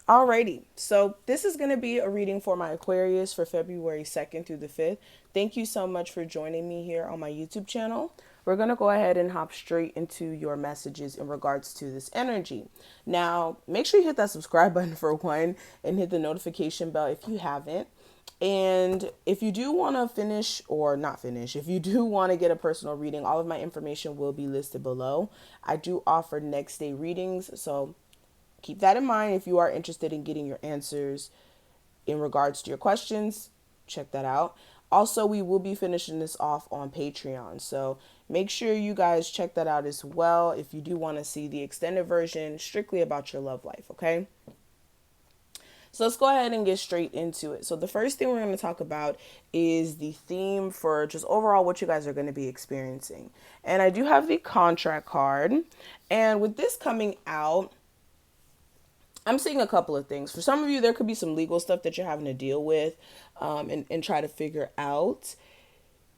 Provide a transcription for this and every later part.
Alrighty, so this is going to be a reading for my Aquarius for February 2nd through the 5th. Thank you so much for joining me here on my YouTube channel. We're going to go ahead and hop straight into your messages in regards to this energy. Now, make sure you hit that subscribe button for one and hit the notification bell if you haven't. And if you do want to finish or not finish, if you do want to get a personal reading, all of my information will be listed below. I do offer next day readings, so keep that in mind if you are interested in getting your answers in regards to your questions. Check that out. Also, we will be finishing this off on Patreon. So make sure you guys check that out as well if you do want to see the extended version strictly about your love life, okay? So let's go ahead and get straight into it. So the first thing we're going to talk about is the theme for just overall what you guys are going to be experiencing. And I do have the contract card. And with this coming out, I'm seeing a couple of things. For some of you, there could be some legal stuff that you're having to deal with and try to figure out.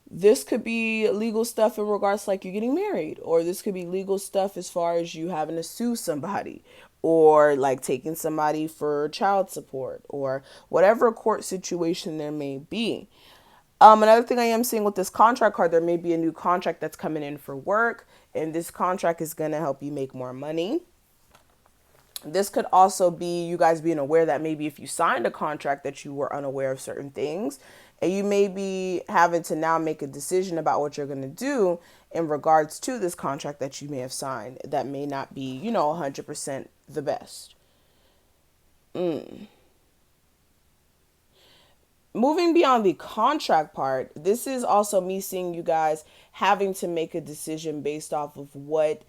This could be legal stuff in regards to like you getting married, or this could be legal stuff as far as you having to sue somebody, or like taking somebody for child support, or whatever court situation there may be. Another thing I am seeing with this contract card, there may be a new contract that's coming in for work, and this contract is going to help you make more money. This could also be you guys being aware that maybe if you signed a contract that you were unaware of certain things, and you may be having to now make a decision about what you're going to do in regards to this contract that you may have signed that may not be, 100% the best. Moving beyond the contract part, this is also me seeing you guys having to make a decision based off of what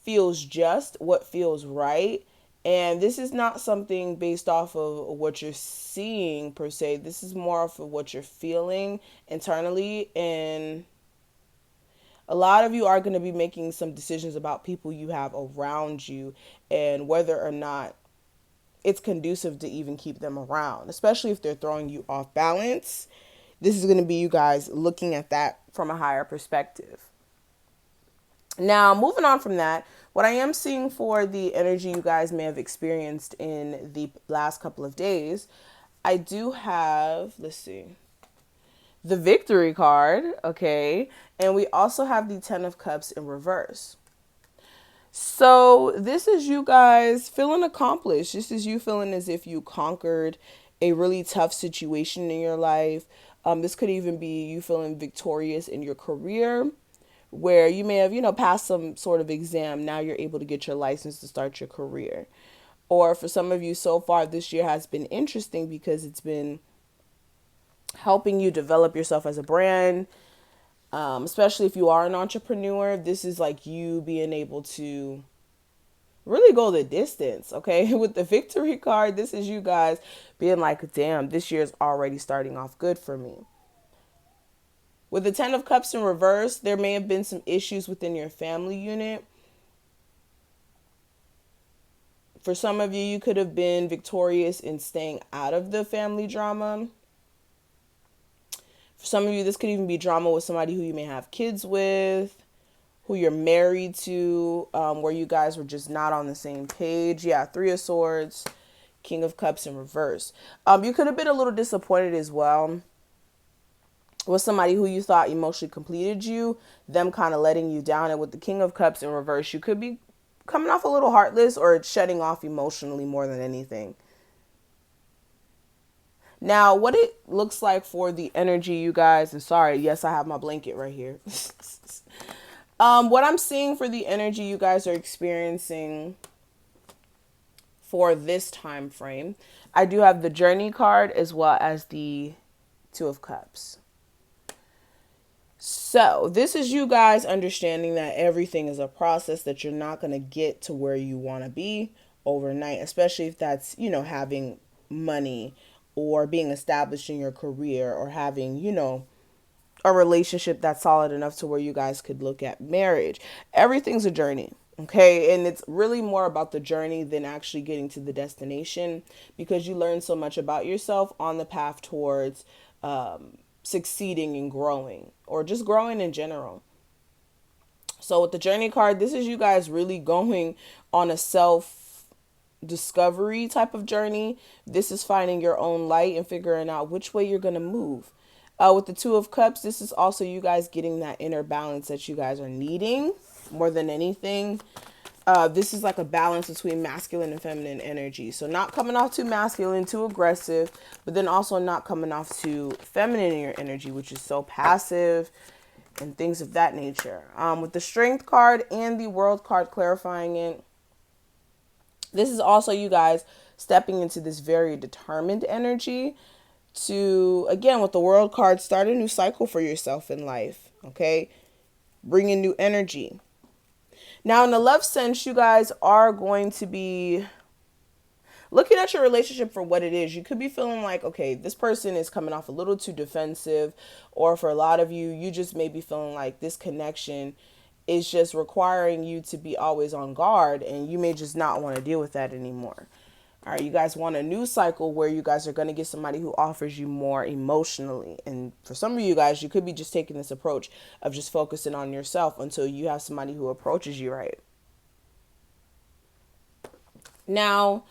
feels just, what feels right. And this is not something based off of what you're seeing per se. This is more of what you're feeling internally. And a lot of you are going to be making some decisions about people you have around you and whether or not it's conducive to even keep them around, especially if they're throwing you off balance. This is going to be you guys looking at that from a higher perspective. Now, moving on from that, what I am seeing for the energy you guys may have experienced in the last couple of days, I do have, let's see, the victory card, okay? And we also have the 10 of Cups in reverse. So this is you guys feeling accomplished. This is you feeling as if you conquered a really tough situation in your life. This could even be you feeling victorious in your career, where you may have, passed some sort of exam. Now you're able to get your license to start your career. Or for some of you so far, this year has been interesting because it's been helping you develop yourself as a brand. Especially if you are an entrepreneur, this is like you being able to really go the distance, okay? With the victory card, this is you guys being like, damn, this year's already starting off good for me. With the 10 of Cups in reverse, there may have been some issues within your family unit. For some of you, you could have been victorious in staying out of the family drama. For some of you, this could even be drama with somebody who you may have kids with, who you're married to, where you guys were just not on the same page. Yeah, 3 of Swords, King of Cups in reverse. You could have been a little disappointed as well with somebody who you thought emotionally completed you, them kind of letting you down. And with the King of Cups in reverse, you could be coming off a little heartless or shutting off emotionally more than anything. Now, what it looks like for the energy, you guys, and sorry, yes, I have my blanket right here. What I'm seeing for the energy you guys are experiencing for this time frame, I do have the Journey card as well as the 2 of Cups. So this is you guys understanding that everything is a process, that you're not going to get to where you want to be overnight, especially if that's, having money or being established in your career or having, a relationship that's solid enough to where you guys could look at marriage. Everything's a journey. Okay. And it's really more about the journey than actually getting to the destination, because you learn so much about yourself on the path towards succeeding and growing, or just growing in general. So with the Journey card, this is you guys really going on a self discovery type of journey. This is finding your own light and figuring out which way you're going to move. With the Two of Cups, this is also you guys getting that inner balance that you guys are needing more than anything. This is like a balance between masculine and feminine energy. So not coming off too masculine, too aggressive, but then also not coming off too feminine in your energy, which is so passive and things of that nature. With the Strength card and the World card clarifying it, this is also you guys stepping into this very determined energy to, again, with the World card, start a new cycle for yourself in life, okay? Bring in new energy. Now, in the love sense, you guys are going to be looking at your relationship for what it is. You could be feeling like, okay, this person is coming off a little too defensive, or for a lot of you, you just may be feeling like this connection is just requiring you to be always on guard, and you may just not want to deal with that anymore. All right, you guys want a new cycle where you guys are going to get somebody who offers you more emotionally. And for some of you guys, you could be just taking this approach of just focusing on yourself until you have somebody who approaches you right. Now,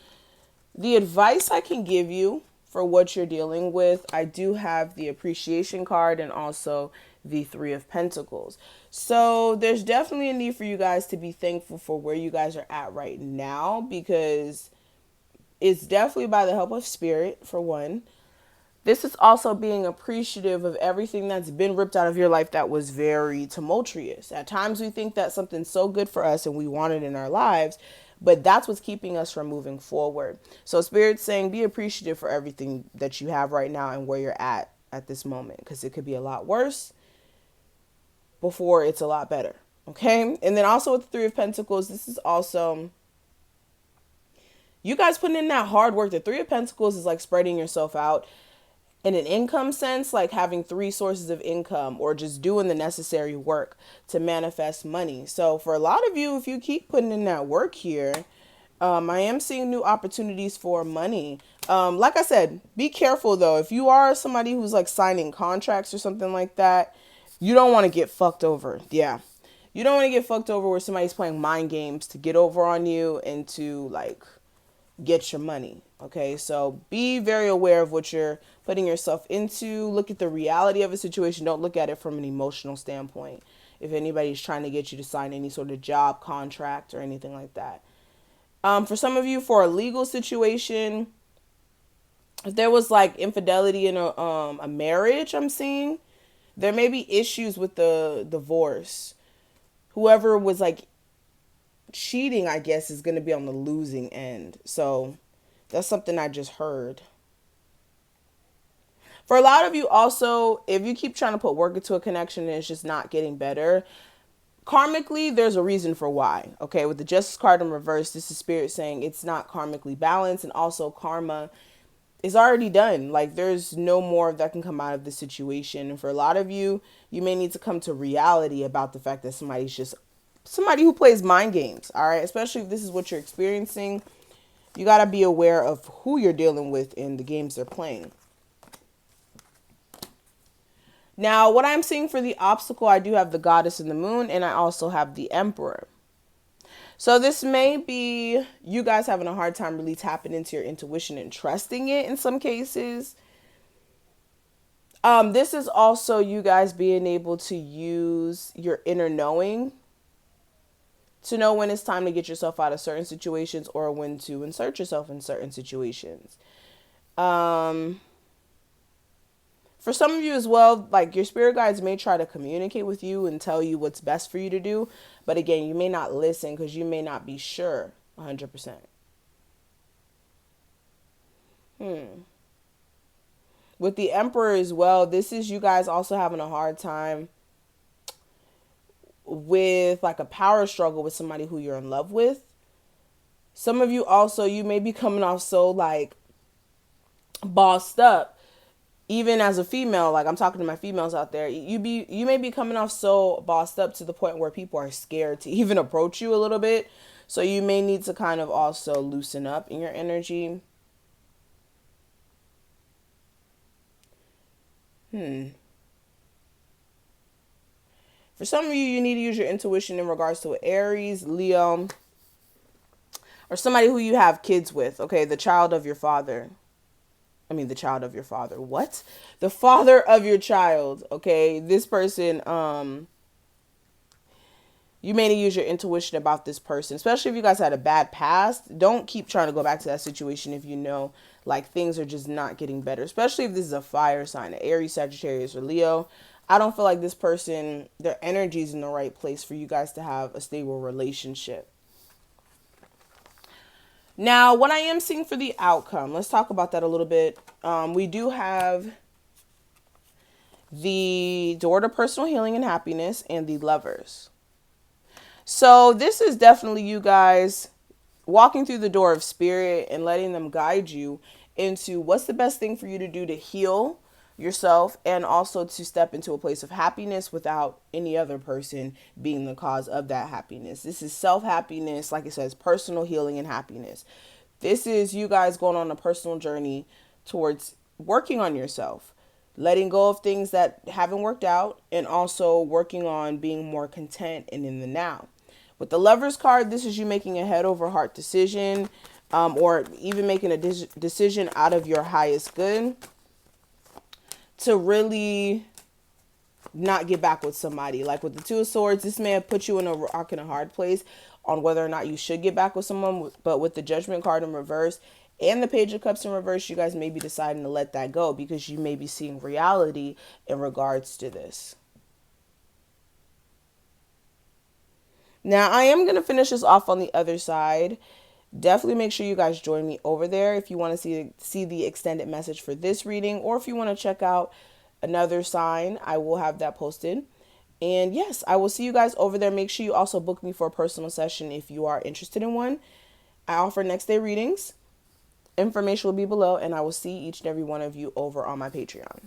the advice I can give you for what you're dealing with, I do have the Appreciation card and also the Three of Pentacles. So there's definitely a need for you guys to be thankful for where you guys are at right now, because it's definitely by the help of spirit, for one. This is also being appreciative of everything that's been ripped out of your life that was very tumultuous. At times we think that something's so good for us and we want it in our lives, but that's what's keeping us from moving forward. So Spirit's saying be appreciative for everything that you have right now and where you're at this moment, because it could be a lot worse before it's a lot better. Okay? And then also with the Three of Pentacles, this is also you guys putting in that hard work. The Three of Pentacles is like spreading yourself out in an income sense, like having 3 sources of income, or just doing the necessary work to manifest money. So for a lot of you, if you keep putting in that work here, I am seeing new opportunities for money. Like I said, be careful though. If you are somebody who's like signing contracts or something like that, you don't want to get fucked over. Yeah. You don't want to get fucked over where somebody's playing mind games to get over on you and to like get your money. Okay, so be very aware of what you're putting yourself into. Look at the reality of a situation. Don't look at it from an emotional standpoint. If anybody's trying to get you to sign any sort of job contract or anything like that. For some of you, for a legal situation, if there was like infidelity in a marriage, I'm seeing there may be issues with the divorce. Whoever was like cheating, I guess, is going to be on the losing end. So that's something I just heard. For a lot of you also, if you keep trying to put work into a connection and it's just not getting better, karmically, there's a reason for why. Okay, with the Justice card in reverse, this is Spirit saying it's not karmically balanced, and also karma is already done. Like there's no more that can come out of this situation. And for a lot of you, you may need to come to reality about the fact that somebody's just somebody who plays mind games. All right, especially if this is what you're experiencing. You got to be aware of who you're dealing with in the games they're playing. Now, what I'm seeing for the obstacle, I do have the Goddess and the Moon, and I also have the Emperor. So this may be you guys having a hard time really tapping into your intuition and trusting it in some cases. This is also you guys being able to use your inner knowing to know when it's time to get yourself out of certain situations or when to insert yourself in certain situations. For some of you as well, like your spirit guides may try to communicate with you and tell you what's best for you to do. But again, you may not listen because you may not be sure 100%. With the Emperor as well, this is you guys also having a hard time with like a power struggle with somebody who you're in love with. Some of you also, you may be coming off so like bossed up, even as a female. Like I'm talking to my females out there, you may be coming off so bossed up to the point where people are scared to even approach you a little bit. So you may need to kind of also loosen up in your energy. For some of you, you need to use your intuition in regards to Aries, Leo, or somebody who you have kids with, okay? The child of your father. I mean, the child of your father. What? The father of your child, okay? This person, you may need to use your intuition about this person, especially if you guys had a bad past. Don't keep trying to go back to that situation if you know like things are just not getting better, especially if this is a fire sign, an Aries, Sagittarius, or Leo. I don't feel like this person, their energy is in the right place for you guys to have a stable relationship. Now, what I am seeing for the outcome, let's talk about that a little bit. We do have the door to personal healing and happiness and the Lovers. So this is definitely you guys walking through the door of spirit and letting them guide you into what's the best thing for you to do to heal yourself and also to step into a place of happiness without any other person being the cause of that happiness. This is self-happiness, like it says, personal healing and happiness. This is you guys going on a personal journey towards working on yourself, letting go of things that haven't worked out, and also working on being more content and in the now. With the Lovers card, this is you making a head over heart decision, or even making a decision out of your highest good to really not get back with somebody. Like with the Two of Swords, this may have put you in a rock and a hard place on whether or not you should get back with someone. But with the Judgment card in reverse and the Page of Cups in reverse, you guys may be deciding to let that go because you may be seeing reality in regards to this. Now, I am going to finish this off on the other side. Definitely make sure you guys join me over there if you want to see the extended message for this reading, or if you want to check out another sign, I will have that posted. And yes, I will see you guys over there. Make sure you also book me for a personal session if you are interested in one. I offer next day readings. Information will be below, and I will see each and every one of you over on my Patreon.